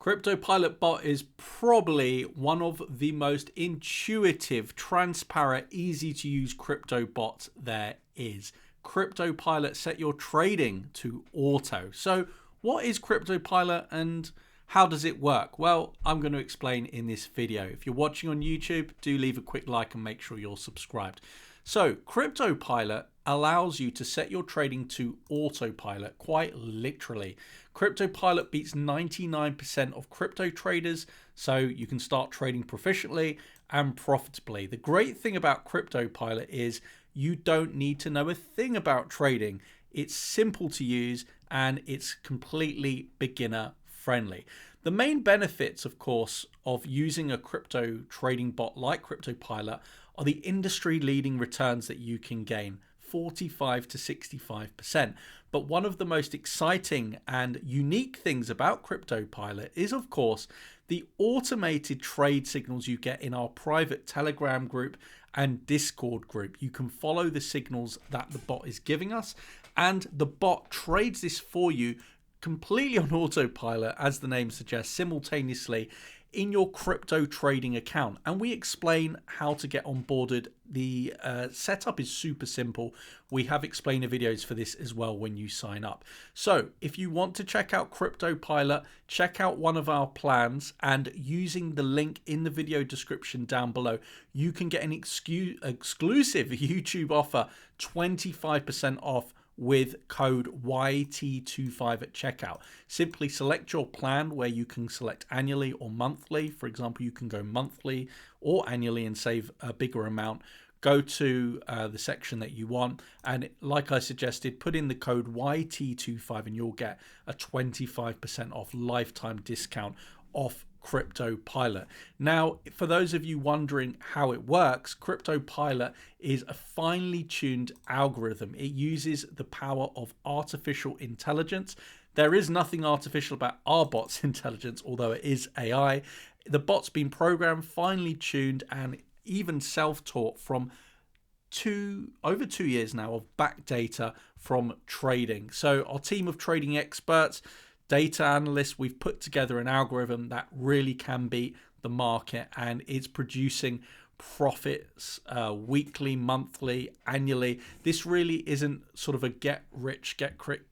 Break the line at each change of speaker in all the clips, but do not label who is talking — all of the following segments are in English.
CryptoPilot bot is probably one of the most intuitive, transparent, easy to use crypto bots there is. CryptoPilot set your trading to auto. So what is CryptoPilot and how does it work? Well, I'm going to explain in this video. If you're watching on YouTube, do leave a quick like and make sure you're subscribed. So CryptoPilot allows you to set your trading to autopilot quite literally. CryptoPilot beats 99% of crypto traders, so you can start trading proficiently and profitably. The great thing about CryptoPilot is you don't need to know a thing about trading. It's simple to use and it's completely beginner friendly. The main benefits, of course, of using a crypto trading bot like CryptoPilot are the industry-leading returns that you can gain, 45 to 65%. But one of the most exciting and unique things about CryptoPilot is, of course, the automated trade signals you get in our private Telegram group and Discord group. You can follow the signals that the bot is giving us, and the bot trades this for you completely on autopilot, as the name suggests, simultaneously in your crypto trading account. And we explain how to get onboarded. The setup is super simple. We have explainer videos for this as well when you sign up. So if you want to check out CryptoPilot, check out one of our plans, and using the link in the video description down below, you can get an exclusive YouTube offer, 25% off with code YT25 at checkout. Simply select your plan where you can select annually or monthly. For example, you can go monthly or annually and save a bigger amount. Go to the section that you want, and like I suggested, put in the code YT25 and you'll get a 25% off lifetime discount off CryptoPilot. Now, for those of you wondering how it works, CryptoPilot is a finely tuned algorithm. It uses the power of artificial intelligence. There is nothing artificial about our bot's intelligence, although it is AI. The bot's been programmed, finely tuned, and even self-taught from over 2 years now of back data from trading. So our team of trading experts, data analysts, we've put together an algorithm that really can beat the market, and it's producing profits weekly, monthly, annually. This really isn't sort of a get rich, get quick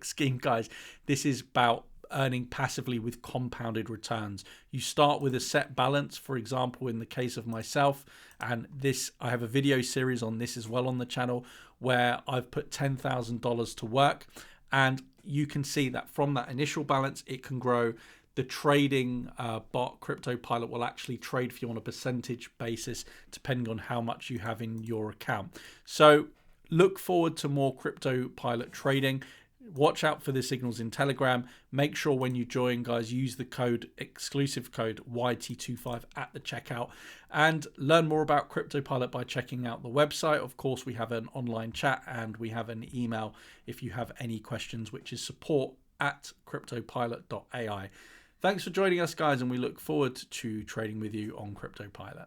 scheme, guys. This is about earning passively with compounded returns. You start with a set balance, for example, in the case of myself, and this, I have a video series on this as well on the channel where I've put $10,000 to work. And you can see that from that initial balance, it can grow. The trading bot, CryptoPilot, will actually trade for you on a percentage basis, depending on how much you have in your account. So look forward to more CryptoPilot trading. Watch out for the signals in Telegram. Make sure when you join, guys, use the exclusive code YT25 at the checkout, and learn more about CryptoPilot by checking out the website. Of course, we have an online chat and we have an email if you have any questions, which is support@cryptopilot.ai. Thanks for joining us, guys, and we look forward to trading with you on CryptoPilot.